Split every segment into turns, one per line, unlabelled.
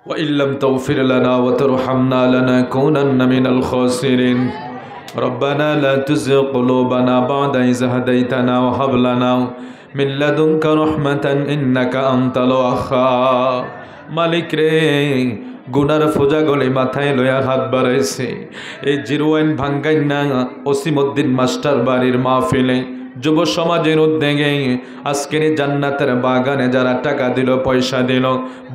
وإن لم تغفر لنا وترحمنا لنكونن من الخاسرين ربنا لا تزغ قلوبنا بعد إذ هديتنا وهب لنا من لدنك رحمة إنك أنت الوهاب মালিক রে গুনার ফোজা গলে মাথায় লয়া হাত বাড়াইছে এই জিরোয়াইন ভাঙ্গাইনা ওসিমউদ্দিন মাস্টার বাড়ির মাহফিলে যুব সমাজের উদ্যোগে আজকের জান্নাতের বাগানে যারা টাকা দিল, পয়সা দিল,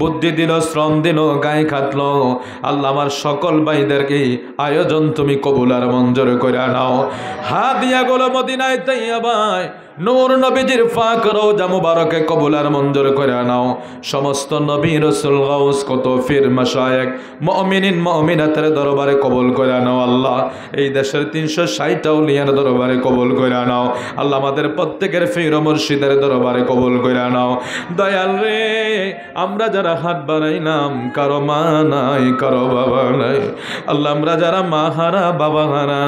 বুদ্ধি দিল, শ্রম দিল, গায়ে খাটলো, আল্লাহ আমার সকল ভাইদেরকে আয়োজন তুমি কবুল আর মঞ্জুর করে নাও। হাদিয়া গুলো মদিনায় তাইয়্যিবায় নূর নবীজির পাক রওজা মুবারকে কবুল আর মঞ্জুর করে নাও। সমস্ত নবী রাসূল গাউস কুতুফির মাশায়েখ মুমিনিন মুমিনাতের দরবারে কবুল করে নাও। আল্লাহ এই দেশের 360 আউলিয়ার দরবারে কবুল করে নাও। আল্লাহ আমাদের প্রত্যেকের পীর ও মুর্শিদের দরবারে কবুল করে নাও। দয়াল রে আমরা যারা হাত বাড়াইলাম কারো মা নাই, কারো বাবা নাই, আল্লাহ আমরা যারা মা হারা, বাবা হারা,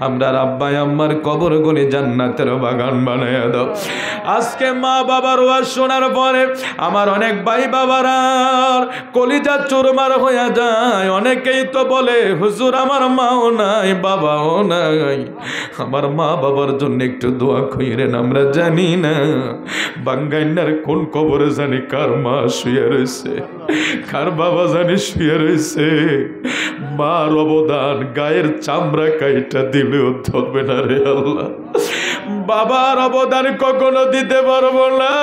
আমরা আব্বা আম্মার কবরগুলি জান্নাতের বাগান বানাই দাও। আজকে মা বাবার ওয়াজ শোনার পরে আমার অনেক ভাই বাবারা কলিজা চুরমার হয়ে যায়। অনেকেই তো বলে হুজুর আমার মাও নাই, বাবাও নাই, আমার মা বাবার জন্য একটু দোয়া কইরেন। আমরা জানি না বাঙ্গাইনার কোন কবরে জানি কার মা শুয়ে রয়েছে, কার বাবা জানি শুয়ে রয়েছে। মার অবদান গায়ের চামড়া কাইটা দিলেও ধরবে না রে আল্লাহ। বাবার অবদান কখনো দিতে পারবো না।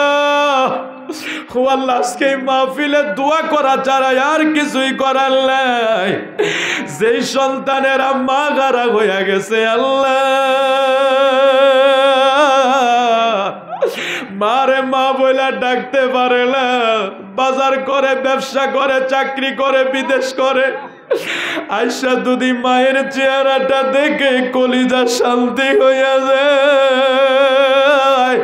ও আল্লাহ আজকে মাহফিলে দোয়া করা ছাড়া আর কিছুই করার নাই। যেই সন্তানের মা গারা হয়ে গেছে আল্লাহ, মারে মা বইলা ডাকতে পারে না, বাজার করে, ব্যবসা করে, চাকরি করে, বিদেশ করে, আয়সা দুদি মায়ের চেহারাটা দেখে কলিজা শান্তি হইয়া যায়।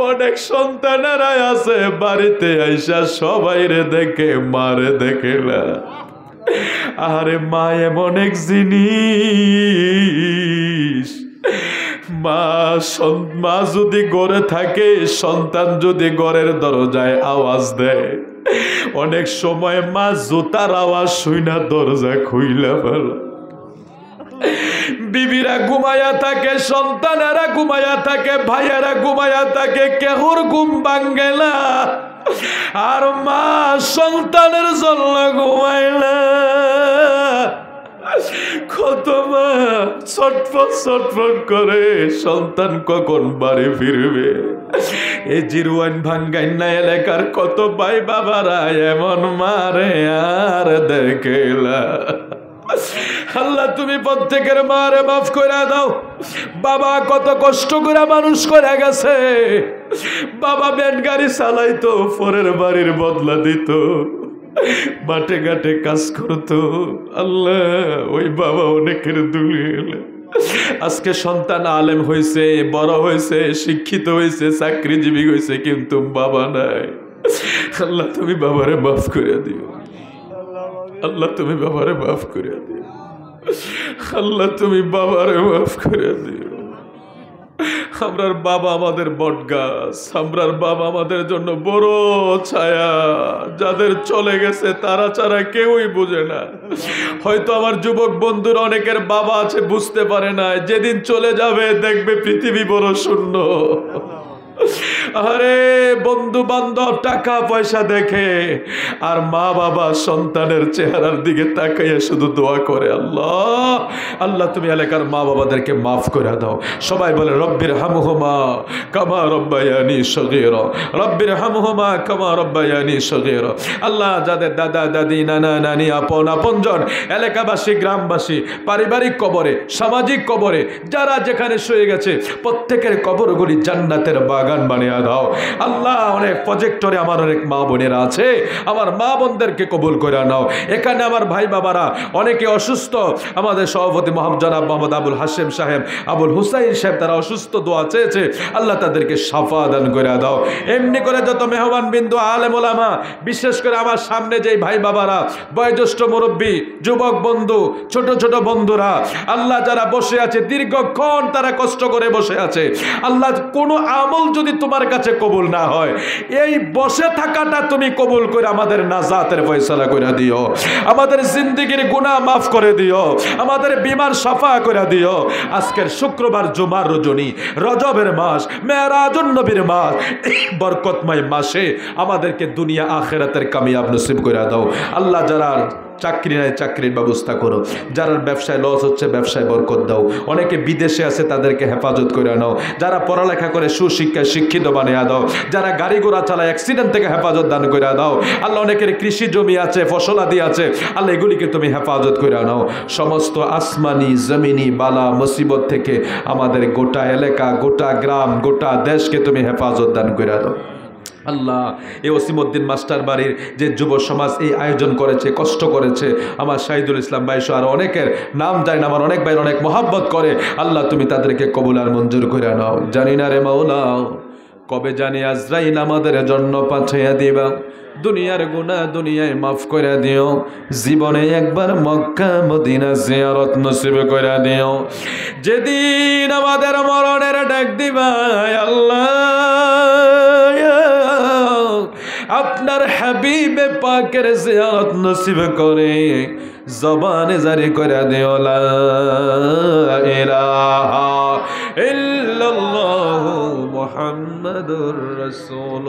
অনেক সন্তানেরা আছে বাড়িতে আইসা সবাই রে দেখে মারে দেখে না। আরে মা এমন এক জিনিস, মা যদি গড়ে থাকে, সন্তান যদি গড়ের দরজায় আওয়াজ দেয়, অনেক সময় মা জুতার আওয়াজ শুইনা দরজা খুইলা ফেলে। বিবিরা ঘুমায়া থাকে, সন্তানেরা ঘুমায়া থাকে, ভাইয়েরা ঘুমায়া থাকে, কেহর ঘুম ভাঙ্গে না। আর মা সন্তানের জন্য ঘুমায় না। কত মা ছটফট ছটফট করে সন্তান কখন বাড়ি ফিরবে। এই জিরওয়ান ভাঙ্গাইনা এলাকার কত ভাই বাবারা এমন মারে আর দেখেলা। আল্লাহ তুমি প্রত্যেকের মারে মাফ করে দাও। বাবা কত কষ্ট করে মানুষ করে গেছে। বাবা ব্যান গাড়ি চালাইতো, পরের বাড়ির বদলা দিত, মাঠে ঘাটে কাজ করতো। আল্লাহ ওই বাবা অনেকের দুলিয়ে আজকে সন্তান আলেম হয়েছে, বড় হয়েছে, শিক্ষিত হয়েছে, চাকরিজীবী হয়েছে, কিন্তু বাবা নাই। আল্লাহ তুমি বাবারে মাফ করে দিও। আল্লাহ তুমি বাবারে মাফ করে দিও। আল্লাহ তুমি বাবারে মাফ করে দিও। আমরার বাবা আমাদের বটগাছ, আমরার বাবা আমাদের জন্য বড় ছায়া। যাদের চলে গেছে তারা ছাড়া কেউই বুঝে না। হয়তো আমার যুবক বন্ধুরা অনেকের বাবা আছে, বুঝতে পারে না। যেদিন চলে যাবে দেখবে পৃথিবী বড় শূন্য। আরে বন্ধু বান্ধব টাকা পয়সা দেখে, আর মা বাবা সন্তানের চেহারার দিকে তাকাইয়া শুধু দোয়া করে, আল্লাহ আল্লাহ তুমি এলাকার মা বাবাদেরকে মাফ করে দাও। সবাই বলে রব্বির হামহুমা কামা রব্বায়ানি সগীরা, রব্বির হামহুমা কামা রব্বায়ানি সগীরা। আল্লাহ যাদের দাদা দাদি, নানা নানি, আপন আপনজন, এলাকাবাসী, গ্রামবাসী, পারিবারিক কবরে, সামাজিক কবরে যারা যেখানে শুয়ে গেছে, প্রত্যেকের কবরগুলি জান্নাতের বাগান বানিয়ে দাও। আল্লাহ অনেক প্রজেক্টরে আমার অনেক মা বোনেরা আছে, আমার মা বোনদেরকে কবুল করে নাও। এখানে আমার ভাই বাবারা অনেকে অসুস্থ, আমাদের সভাপতি জনাব মোহাম্মদ আবুল হাশেম সাহেব, আবুল হুসাইন সাহেব, তারা অসুস্থ, দোয়া চেয়েছে। আল্লাহ তাদেরকে শাফা দান করে দাও। এমনি করে যত মেহমান বিন্দু, আলেম ওলামা, বিশেষ করে আমার সামনে যে ভাই বাবারা, বয়োজ্যেষ্ঠ মুরব্বী, যুবক বন্ধু, ছোট ছোট বন্ধুরা, আল্লাহ যারা বসে আছে দীর্ঘক্ষণ, তারা কষ্ট করে বসে আছে, আল্লাহ কোনো আমল যদি তোমার কাছে কবুল না হয়, এই বসে থাকাটা তুমি কবুল করে আমাদের নাজাতের ফয়সালা করে দিও, আমাদের জিন্দেগির গুনাহ মাফ করে দিও, আমাদের বিমার সাফা করে দিও। আজকের শুক্রবার জুমার রজনী, রজবের মাস, মেরাজুন নবীর মাস, বরকতময় মাসে আমাদেরকে দুনিয়া আখিরাতের কামিয়াব নসিব করে দাও আল্লাহ। যারা চাকরি নাই চাকরির ব্যবস্থা করো, যারা ব্যবসায় লস হচ্ছে ব্যবসায় বরকত দাও, অনেকে বিদেশে আছে তাদেরকে হেফাজত করে নাও, যারা পড়ালেখা করে সুশিক্ষায় শিক্ষিত বানিয়ে দাও, যারা গাড়ি ঘোড়া চালায় অ্যাক্সিডেন্ট থেকে হেফাজত দান করে দাও আল্লাহ। অনেকের কৃষি জমি আছে, ফসলাদি আছে আল্লাহ, এগুলিকে তুমি হেফাজত করে নাও। সমস্ত আসমানি জমিনি বালা মুসিবত থেকে আমাদের গোটা এলাকা, গোটা গ্রাম, গোটা দেশকে তুমি হেফাজত দান করে দাও আল্লাহ। এই ওসিমউদ্দিন মাস্টার বাড়ির যে যুব সমাজ এই আয়োজন করেছে, কষ্ট করেছে, আমার শাহিদুল ইসলাম ভাই সহ আরো অনেকের নাম জানি না, আমার অনেক ভাই অনেক মহাব্বত করে আল্লাহ, তুমি তাদেরকে কবুল আর মঞ্জুর করে নাও। জানি না রে মাওলা কবে জানি আজরাইল আমাদের জন্য পাঠাইয়া দিবা, দুনিয়ার গুনাহ দুনিয়ায় মাফ করে দিও, জীবনে একবার মক্কা মদিনা জিয়ারত নসিব করে দিও। যেদিন আমাদের মরণের ডাক দিবা আল্লাহ, আপনার হাবিবে পাকের জিয়ারত নসিব করে জবানে জারি করে দিও লা ইলাহা ইল্লাল্লাহু মুহাম্মাদুর রাসূলুল্লাহ।